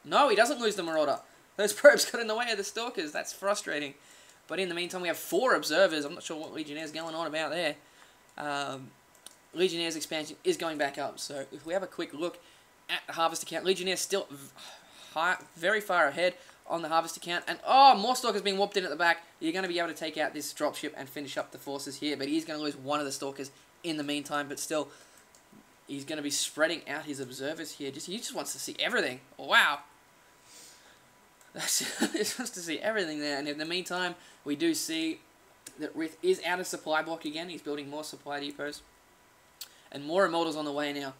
No, he doesn't lose the Marauder. Those probes got in the way of the Stalkers. That's frustrating. But in the meantime, we have 4 observers. I'm not sure what Legionnaire's going on about there. Legionnaire's expansion is going back up. So if we have a quick look at the harvest account, Legionnaire's still very far ahead on the harvest account. And, oh, more Stalkers being whooped in at the back. You're going to be able to take out this dropship and finish up the forces here. But he's going to lose one of the Stalkers in the meantime. But still, he's going to be spreading out his observers here. He just wants to see everything. Wow. He just wants to see everything there. And in the meantime, we do see that Rith is out of supply block again. He's building more supply depots. And more immortals on the way now.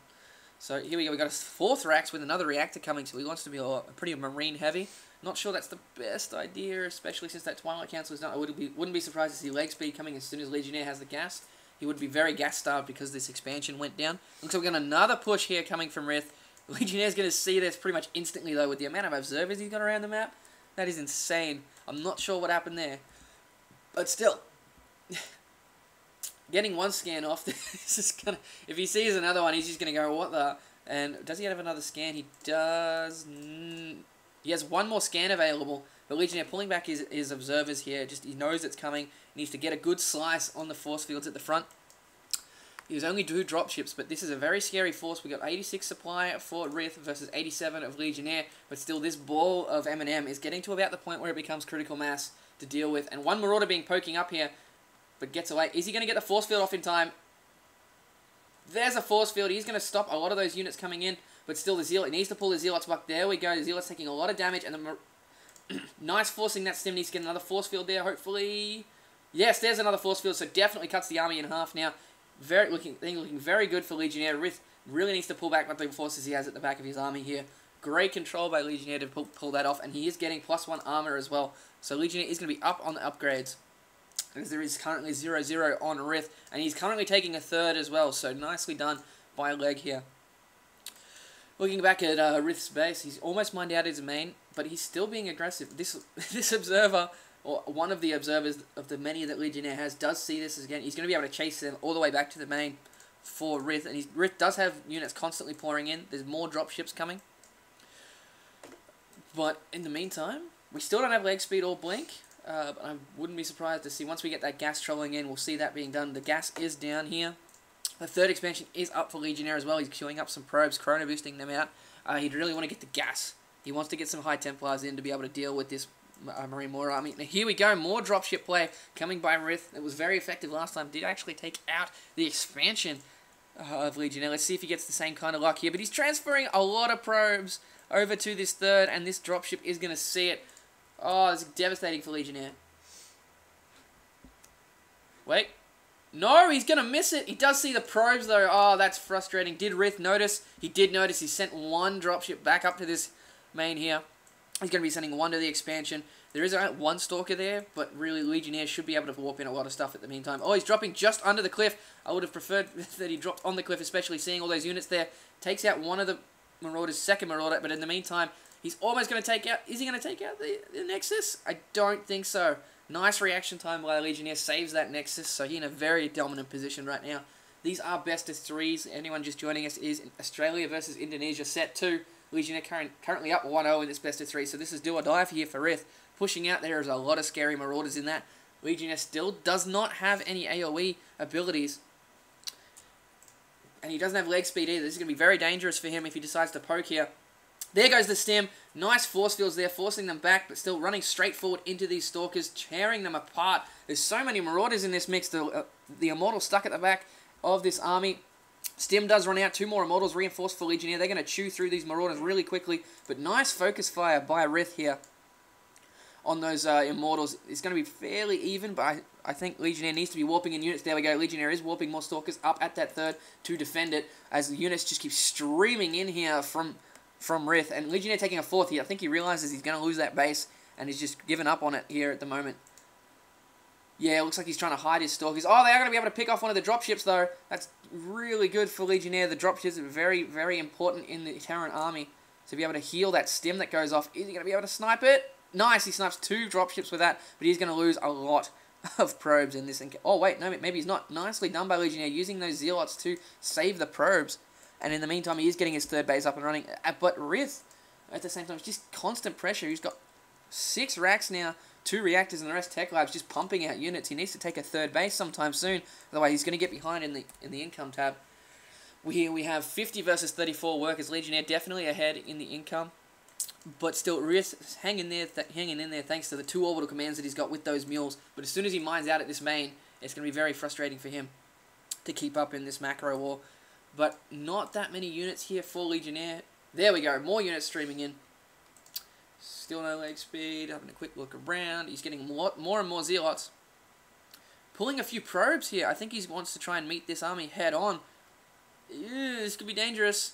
So here we go. We got a 4th Rax with another reactor coming. So he wants to be pretty marine heavy. Not sure that's the best idea, especially since that Twilight Council is done. I wouldn't be surprised to see leg speed coming as soon as Legionnaire has the gas. He would be very gas starved because this expansion went down. Looks like we got another push here coming from Rith. Legionnaire's going to see this pretty much instantly though with the amount of observers he's got around the map. That is insane. I'm not sure what happened there. But still, getting one scan off, this is gonna, if he sees another one, he's just going to go, what the? And does he have another scan? He does. He has one more scan available, but Legionnaire pulling back his observers here. Just he knows it's coming. He needs to get a good slice on the force fields at the front. He was only 2 dropships, but this is a very scary force. We got 86 supply for Rith versus 87 of Legionnaire, but still this ball of M&M is getting to about the point where it becomes critical mass to deal with. And one Marauder being poking up here, but gets away. Is he going to get the force field off in time? There's a force field. He's going to stop a lot of those units coming in, but still the Zealot needs to pull the Zealots back. There we go. The Zealot's taking a lot of damage, and the nice forcing that stim needs to get another force field there, hopefully. Yes, there's another force field, so definitely cuts the army in half now. Looking very good for Legionnaire. Rith really needs to pull back what the forces he has at the back of his army here. Great control by Legionnaire to pull that off, and he is getting +1 armor as well. So Legionnaire is going to be up on the upgrades, as there is currently 0-0 on Rith, and he's currently taking a 3rd as well. So nicely done by Leg here. Looking back at Rith's base, he's almost mined out his main, but he's still being aggressive. This observer, or one of the observers of the many that Legionnaire has, does see this again. He's going to be able to chase them all the way back to the main for Rith. And Rith does have units constantly pouring in. There's more dropships coming. But in the meantime, we still don't have leg speed or blink. But I wouldn't be surprised to see, once we get that gas trolling in, we'll see that being done. The gas is down here. The 3rd expansion is up for Legionnaire as well. He's queuing up some probes, chrono boosting them out. He'd really want to get the gas. He wants to get some high Templars in to be able to deal with this Marine War army. Now here we go, more dropship play coming by Rith. It was very effective last time. Did actually take out the expansion of Legionnaire. Let's see if he gets the same kind of luck here. But he's transferring a lot of probes over to this 3rd, and this dropship is going to see it. Oh, it's devastating for Legionnaire. Wait. No, he's going to miss it. He does see the probes, though. Oh, that's frustrating. Did Rith notice? He did notice. He sent one dropship back up to this main here. He's going to be sending one to the expansion. There is one Stalker there, but really Legionnaire should be able to warp in a lot of stuff at the meantime. Oh, he's dropping just under the cliff. I would have preferred that he dropped on the cliff, especially seeing all those units there. Takes out one of the Marauders, 2nd Marauder, but in the meantime, he's almost going to take out... Is he going to take out the Nexus? I don't think so. Nice reaction time by Legionnaire. Saves that Nexus, so he's in a very dominant position right now. These are best of 3s. Anyone just joining us is Australia versus Indonesia set 2. Legionnaire currently up 1-0 in this best of 3, so this is do or die for here for Rith. Pushing out, there is a lot of scary Marauders in that. Legionnaire still does not have any AoE abilities. And he doesn't have leg speed either. This is going to be very dangerous for him if he decides to poke here. There goes the stim. Nice force fields there, forcing them back, but still running straight forward into these Stalkers, tearing them apart. There's so many Marauders in this mix. The Immortal stuck at the back of this army. Stim does run out. 2 more Immortals reinforced for Legionnaire. They're going to chew through these Marauders really quickly, but nice focus fire by Rith here on those Immortals. It's going to be fairly even, but I think Legionnaire needs to be warping in units. There we go. Legionnaire is warping more Stalkers up at that 3rd to defend it, as the units just keep streaming in here from Rith. And Legionnaire taking a 4th here. I think he realizes he's going to lose that base, and he's just given up on it here at the moment. Yeah, it looks like he's trying to hide his Stalkers. Oh, they are going to be able to pick off one of the dropships, though. That's really good for Legionnaire. The dropships are very, very important in the Terran army to be able to heal that stim that goes off. Is he going to be able to snipe it? Nice, he snipes 2 dropships with that, but he's going to lose a lot of probes in this. Oh, wait, no, maybe he's not. Nicely done by Legionnaire, using those Zealots to save the probes. And in the meantime, he is getting his 3rd base up and running. But Rith, at the same time. It's just constant pressure. He's got 6 racks now, 2 reactors, and the rest tech labs just pumping out units. He needs to take a 3rd base sometime soon. Otherwise, he's going to get behind in the income tab. Here we have 50 versus 34 workers. Legionnaire definitely ahead in the income. But still, Rith hanging in there thanks to the 2 orbital commands that he's got with those mules. But as soon as he mines out at this main, it's going to be very frustrating for him to keep up in this macro war. But not that many units here for Legionnaire. There we go, more units streaming in. Still no leg speed, having a quick look around. He's getting more and more zealots. Pulling a few probes here. I think he wants to try and meet this army head on. Ew, this could be dangerous.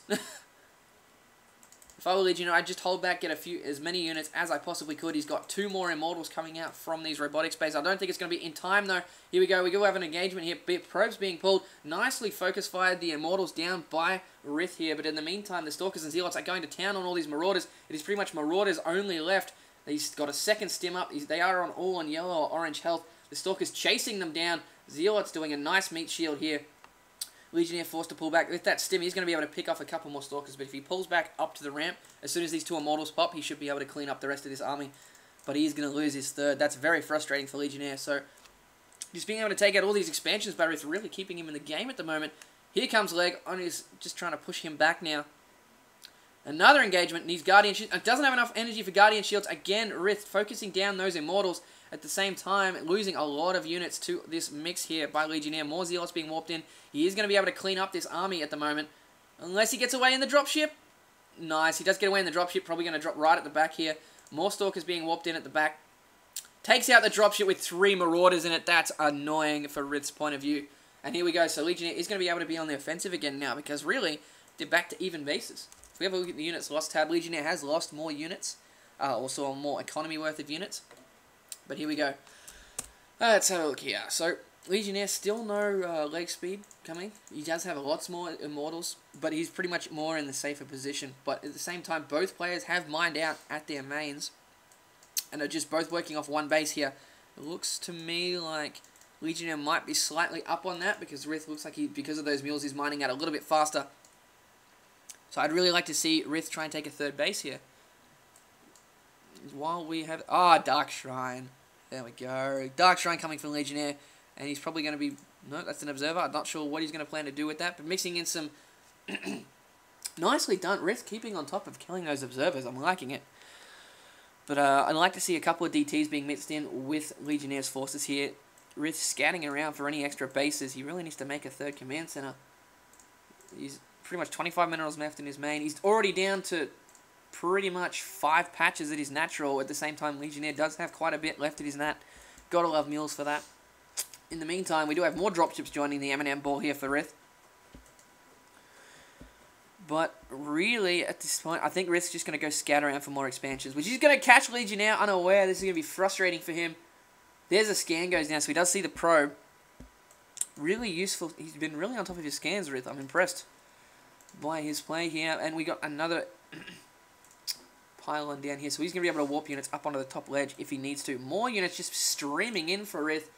If I were Legionnaire, I'd just hold back, get as many units as I possibly could. He's got 2 more immortals coming out from these robotics bases. I don't think it's going to be in time, though. Here we go. We do have an engagement here. Probes being pulled. Nicely focus fired the immortals down by Rith here. But in the meantime, the Stalkers and Zealots are going to town on all these Marauders. It is pretty much Marauders only left. He's got a 2nd stim up. They are all on yellow or orange health. The Stalkers chasing them down. Zealots doing a nice meat shield here. Legionnaire forced to pull back. With that stim, he's going to be able to pick off a couple more Stalkers, but if he pulls back up to the ramp, as soon as these 2 Immortals pop, he should be able to clean up the rest of this army. But he's going to lose his 3rd. That's very frustrating for Legionnaire. So, just being able to take out all these expansions, but it's really keeping him in the game at the moment. Here comes Leg, on his, just trying to push him back now. Another engagement, needs Guardian Shields. Doesn't have enough energy for Guardian Shields. Again, Rith focusing down those Immortals. At the same time, losing a lot of units to this mix here by Legionnaire. More Zealots being warped in. He is going to be able to clean up this army at the moment. Unless he gets away in the dropship. Nice. He does get away in the dropship. Probably going to drop right at the back here. More Stalkers being warped in at the back. Takes out the dropship with 3 Marauders in it. That's annoying for Rith's point of view. And here we go. So Legionnaire is going to be able to be on the offensive again now. Because really, they're back to even bases. If we have a look at the units lost tab, Legionnaire has lost more units. Also more economy worth of units. But here we go. Let's have a look here. So, Legionnaire still no leg speed coming. He does have lots more Immortals, but he's pretty much more in the safer position. But at the same time, both players have mined out at their mains, and are just both working off one base here. It looks to me like Legionnaire might be slightly up on that, because Rith looks like because of those mules, he's mining out a little bit faster. So I'd really like to see Rith try and take a 3rd base here. While we have... Dark Shrine. There we go. Dark Shrine coming from Legionnaire. And he's probably going to be... No, that's an Observer. I'm not sure what he's going to plan to do with that. But mixing in some... Nicely done. Rith keeping on top of killing those Observers. I'm liking it. But I'd like to see a couple of DTs being mixed in with Legionnaire's forces here. Rith scouting around for any extra bases. He really needs to make a 3rd command center. He's pretty much 25 minerals left in his main. He's already down to... pretty much 5 patches at his natural. At the same time, Legionnaire does have quite a bit left at his nat. Gotta love mules for that. In the meantime, we do have more dropships joining the M&M ball here for Rith. But really, at this point, I think Rith's just going to go scout around for more expansions, which is going to catch Legionnaire unaware. This is going to be frustrating for him. There's a scan goes down, so he does see the probe. Really useful. He's been really on top of his scans, Rith. I'm impressed by his play here. And we got another... pylon down here, so he's going to be able to warp units up onto the top ledge if he needs to. More units just streaming in for Rith.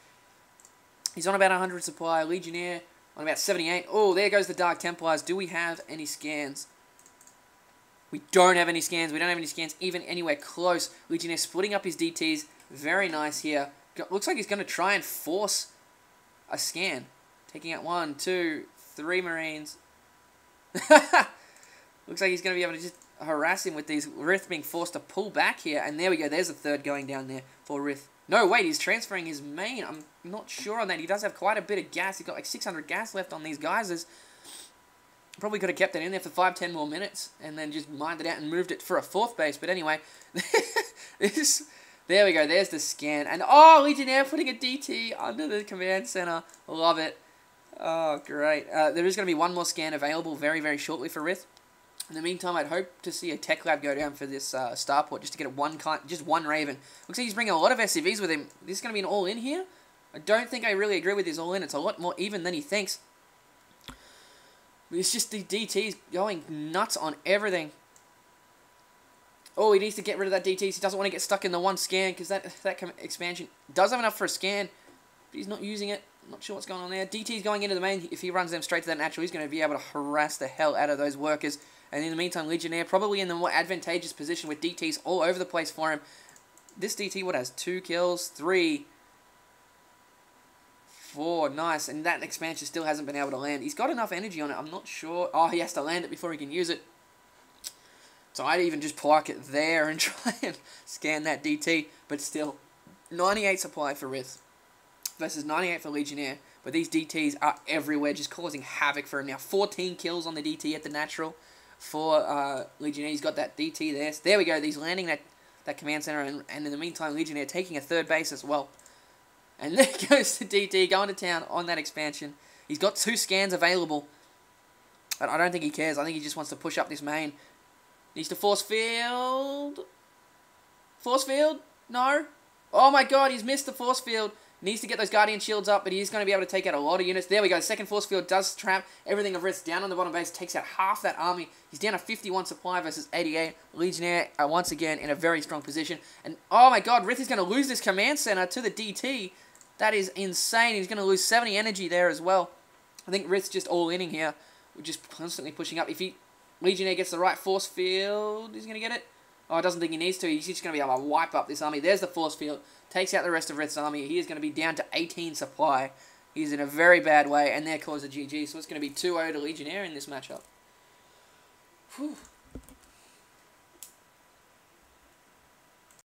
He's on about 100 supply. Legionnaire on about 78. Oh, there goes the Dark Templars. Do we have any scans? We don't have any scans. We don't have any scans even anywhere close. Legionnaire splitting up his DTs. Very nice here. Looks like he's going to try and force a scan. Taking out 1, 2, 3 Marines. Looks like he's going to be able to just harass him with these Rith being forced to pull back here. And there we go. There's a 3rd going down there for Rith. No, wait. He's transferring his main. I'm not sure on that. He does have quite a bit of gas. He's got like 600 gas left on these geysers. Probably could have kept it in there for 5-10 more minutes. And then just mined it out and moved it for a 4th base. But anyway. There we go. There's the scan. And Legionnaire putting a DT under the command center. Love it. Oh, great. There is going to be one more scan available very, very shortly for Rith. In the meantime, I'd hope to see a tech lab go down for this starport just to get just one Raven. Looks like he's bringing a lot of SCVs with him. This is going to be an all-in here. I don't think I really agree with his all-in. It's a lot more even than he thinks. It's just the DTs going nuts on everything. Oh, he needs to get rid of that DT. He doesn't want to get stuck in the one scan because that expansion does have enough for a scan, but he's not using it. Not sure what's going on there. DT's going into the main. If he runs them straight to that natural, he's going to be able to harass the hell out of those workers. And in the meantime, Legionnaire probably in the more advantageous position with DTs all over the place for him. This DT, what, has 2 kills? 3, 4, nice. And that expansion still hasn't been able to land. He's got enough energy on it, I'm not sure. Oh, he has to land it before he can use it. So I'd even just park it there and try and scan that DT. But still, 98 supply for Rith versus 98 for Legionnaire. But these DTs are everywhere, just causing havoc for him now. 14 kills on the DT at the natural for Legionnaire. He's got that DT there. So there we go. He's landing that command center. And in the meantime, Legionnaire taking a third base as well. And there goes the DT going to town on that expansion. He's got 2 scans available. But I don't think he cares. I think he just wants to push up this main. Needs to force field. Force field? No. Oh my god, he's missed the force field. Needs to get those Guardian Shields up, but he's going to be able to take out a lot of units. There we go. The second force field does trap everything of Rith's down on the bottom base. Takes out half that army. He's down to 51 supply versus 88. Legionnaire, once again, in a very strong position. And, oh my god, Rith is going to lose this command center to the DT. That is insane. He's going to lose 70 energy there as well. I think Rith's just all-inning here. We're just constantly pushing up. If Legionnaire gets the right force field, he's going to get it. Oh, I doesn't think he needs to. He's just going to be able to wipe up this army. There's the force field. Takes out the rest of Rith's army. He is going to be down to 18 supply. He's in a very bad way. And there calls a GG. So it's going to be 2-0 to Legionnaire in this matchup. Whew.